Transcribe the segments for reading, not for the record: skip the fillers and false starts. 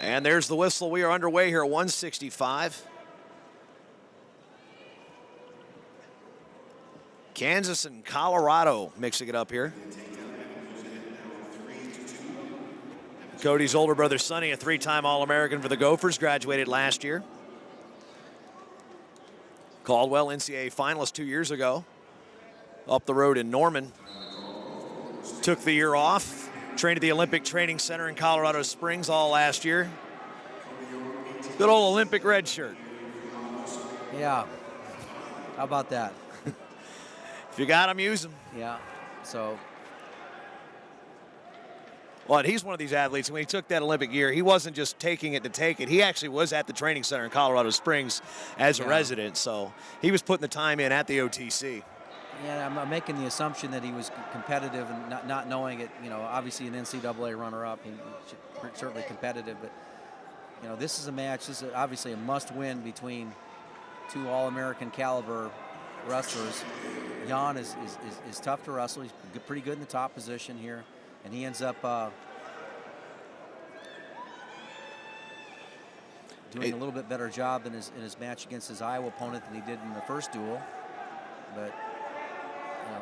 And there's the whistle. We are underway here at 165. Kansas and Colorado mixing it up here. Cody's older brother, Sonny, a three-time All-American for the Gophers, graduated last year. Caldwell, NCAA finalist 2 years ago. Up the road in Norman. Took the year off. Trained at the Olympic Training Center in Colorado Springs all last year. Good old Olympic red shirt. Yeah. How about that? If you got them, use them. Yeah. So. Well, he's one of these athletes. When he took that Olympic year, he wasn't just taking it to take it. He actually was at the training center in Colorado Springs as a resident. So he was putting the time in at the OTC. Yeah, I'm making the assumption that he was competitive and not knowing it. You know, obviously an NCAA runner-up, he's certainly competitive. But, you know, this is a match. This is obviously a must-win between two All-American caliber wrestlers. Jan is tough to wrestle. He's pretty good in the top position here. And he ends up doing a little bit better job in his match against his Iowa opponent than he did in the first duel. But, you know,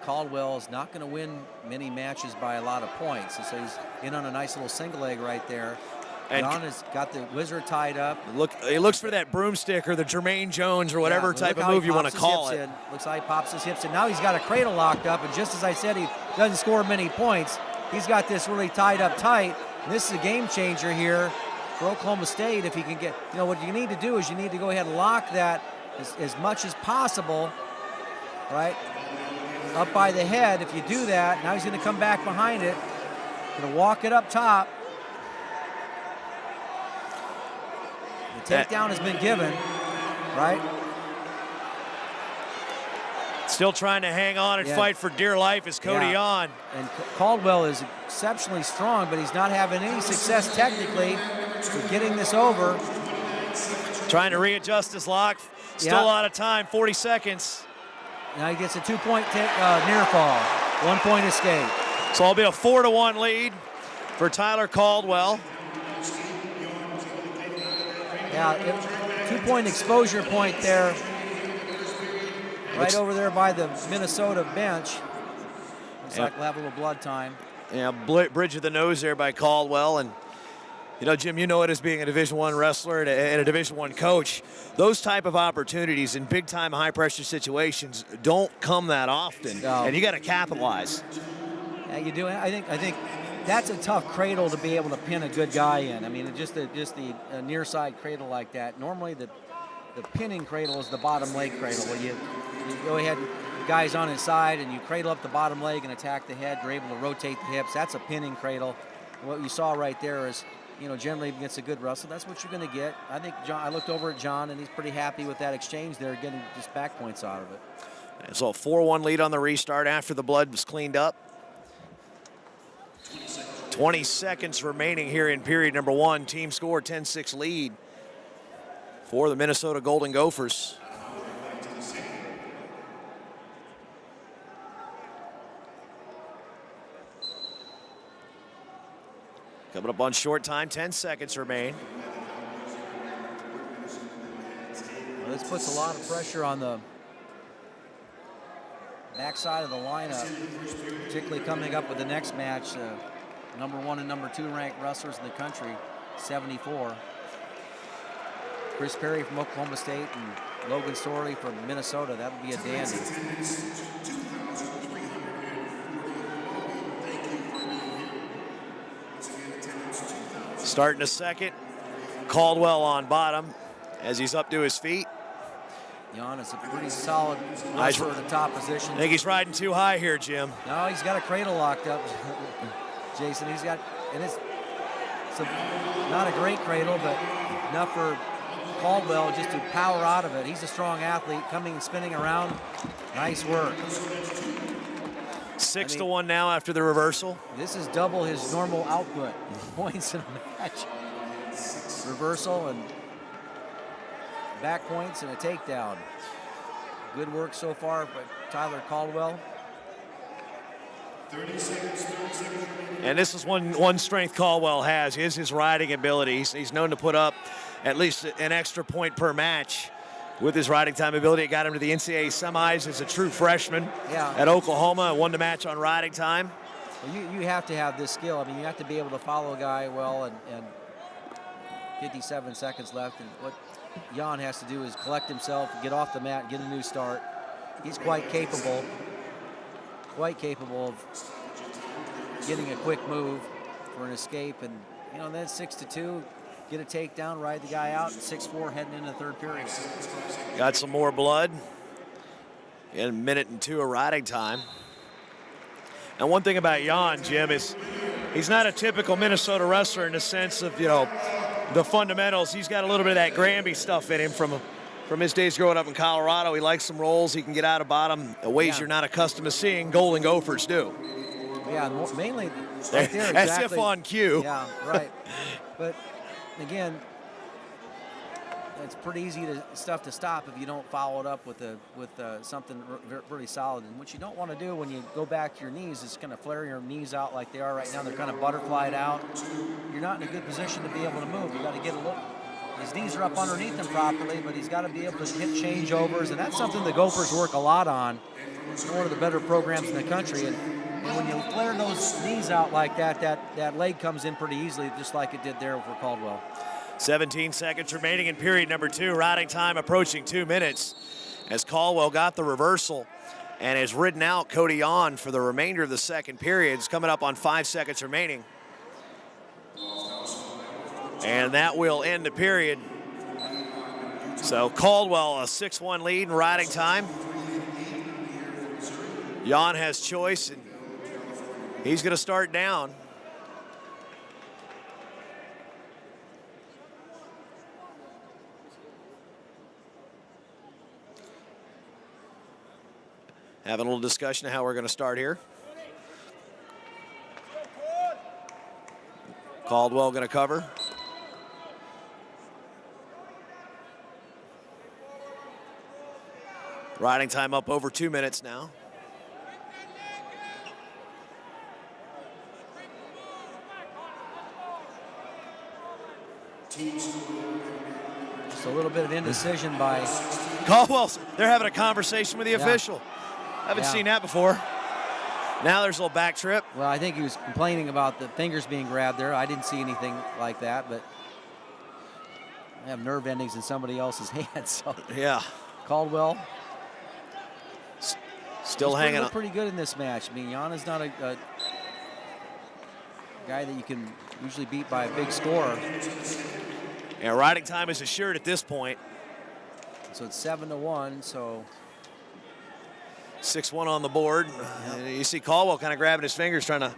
Caldwell is not going to win many matches by a lot of points. And so he's in on a nice little single leg right there. And Jan has got the wizard tied up. He looks for that broomstick or the Jermaine Jones or whatever type of move you want to call it. Looks like he pops his hips in. Now he's got a cradle locked up, and just as I said, he doesn't score many points. He's got this really tied up tight. And this is a game changer here for Oklahoma State. If he can get, you know, what you need to do is you need to go ahead and lock that as much as possible, right? Up by the head. If you do that, now he's going to come back behind it. Going to walk it up top. The takedown has been given, right? Still trying to hang on and fight for dear life is Cody Jan. And Caldwell is exceptionally strong, but he's not having any success technically with getting this over. Trying to readjust his lock. Still a lot of time, 40 seconds. Now he gets a 2-point near fall, 1-point escape. So it'll be a 4-1 lead for Tyler Caldwell. Yeah, 2-point exposure point there. Right over there by the Minnesota bench. Looks like we'll have a little blood time. Yeah, bridge of the nose there by Caldwell. And, you know, Jim, you know it as being a Division I wrestler and a Division I coach. Those type of opportunities in big-time, high-pressure situations don't come that often. No. And you got to capitalize. Yeah, you do. I think that's a tough cradle to be able to pin a good guy in. I mean, just the near side cradle like that. Normally the pinning cradle is the bottom leg cradle, where you go ahead, the guy's on his side, and you cradle up the bottom leg and attack the head. You're able to rotate the hips. That's a pinning cradle. What you saw right there is, you know, generally against a good wrestler, that's what you're going to get. I think I looked over at John, and he's pretty happy with that exchange there, getting just back points out of it. And so a 4-1 lead on the restart after the blood was cleaned up. 20 seconds remaining here in period number 1. Team score 10-6 lead for the Minnesota Golden Gophers. Coming up on short time, 10 seconds remain. Well, this puts a lot of pressure on the backside of the lineup, particularly coming up with the next match. Number 1 and number 2 ranked wrestlers in the country, 74. Chris Perry from Oklahoma State and Logan Sorley from Minnesota. That would be a dandy. Starting a second. Caldwell on bottom as he's up to his feet. Jan is a pretty solid wrestler in the top position. I think he's riding too high here, Jim. No, he's got a cradle locked up, Jason. He's got, and it's not a great cradle, but enough for Caldwell just to power out of it. He's a strong athlete, coming and spinning around. Nice work. 6-1 now after the reversal. This is double his normal output points in a match. Reversal and back points and a takedown. Good work so far by Tyler Caldwell. And this is one strength Caldwell has, is his riding ability. He's known to put up at least an extra point per match with his riding time ability. It got him to the NCAA semis as a true freshman at Oklahoma, won the match on riding time. Well, you have to have this skill. I mean, you have to be able to follow a guy well, and 57 seconds left. And what Jan has to do is collect himself, get off the mat, get a new start. He's quite capable of getting a quick move for an escape. And, you know, then 6-2, get a takedown, ride the guy out, 6-4 heading into the third period. Got some more blood in a minute and 2 of riding time. And one thing about Jan, Jim, is he's not a typical Minnesota wrestler in the sense of, you know, the fundamentals. He's got a little bit of that Granby stuff in him from his days growing up in Colorado. He likes some rolls. He can get out of bottom ways you're not accustomed to seeing Golden Gophers do. Yeah, mainly right there, as if on cue. Yeah, right. But again, it's pretty easy stuff to stop if you don't follow it up with something really solid. And what you don't want to do when you go back to your knees is kind of flare your knees out like they are right now. They're kind of butterflied out. You're not in a good position to be able to move. You got to get a look. His knees are up underneath him properly, but he's got to be able to hit changeovers, and that's something the Gophers work a lot on. It's one of the better programs in the country. And when you flare those knees out like that leg comes in pretty easily, just like it did there for Caldwell. 17 seconds remaining in period number 2. Riding time approaching 2 minutes as Caldwell got the reversal and has ridden out Cody Jan for the remainder of the second period. It's coming up on 5 seconds remaining. And that will end the period. So Caldwell a 6-1 lead in riding time. Jan has choice, and he's going to start down. Having a little discussion of how we're going to start here. Caldwell going to cover. Riding time up over 2 minutes now. Just a little bit of indecision by Caldwell. They're having a conversation with the official. Haven't seen that before. Now there's a little back trip. Well, I think he was complaining about the fingers being grabbed there. I didn't see anything like that, but I have nerve endings in somebody else's hands. So yeah, Caldwell still hanging on. Pretty good in this match. I mean, Jan is not a guy that you can usually beat by a big score. Yeah, riding time is assured at this point. So it's 7-1. So 6-1 on the board. Yep. You see Caldwell kind of grabbing his fingers, trying to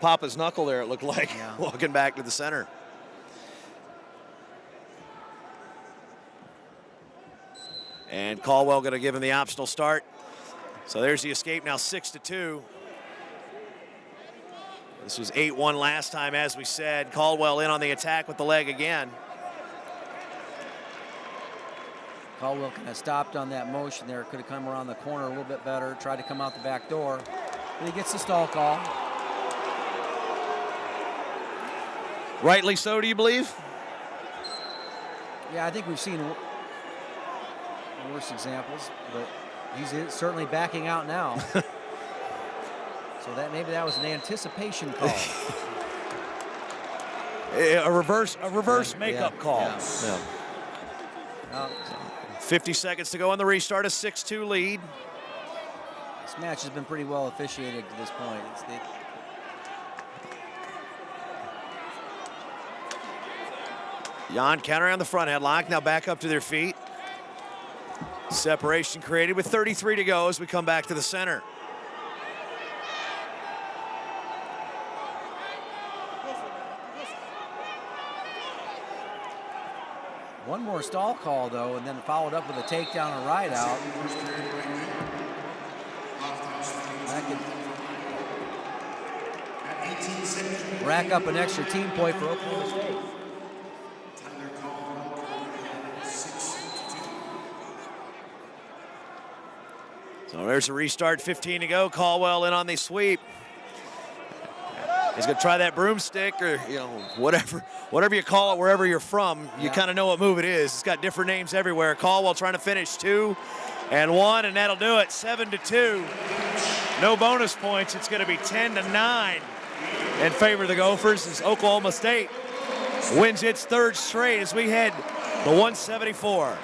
pop his knuckle there, it looked like, walking back to the center. And Caldwell going to give him the optional start. So there's the escape, now 6-2. This was 8-1 last time, as we said. Caldwell in on the attack with the leg again. Caldwell kind of stopped on that motion there. Could have come around the corner a little bit better. Tried to come out the back door. But he gets the stall call. Rightly so, do you believe? Yeah, I think we've seen worse examples, but he's certainly backing out now. So maybe that was an anticipation call. a reverse makeup call. Yeah. 50 seconds to go on the restart, a 6-2 lead. This match has been pretty well officiated to this point. Jan countering on the front headlock, now back up to their feet. Separation created with 33 to go as we come back to the center. One more stall call, though, and then followed up with a takedown and ride out. That could rack up an extra team point for Oklahoma State. So there's a restart, 15 to go. Caldwell in on the sweep. He's going to try that broomstick, or whatever you call it, wherever you're from. You kind of know what move it is. It's got different names everywhere. Caldwell trying to finish 2 and 1, and that'll do it. 7-2. No bonus points. It's going to be 10-9 in favor of the Gophers as Oklahoma State wins its 3rd straight as we head to 174.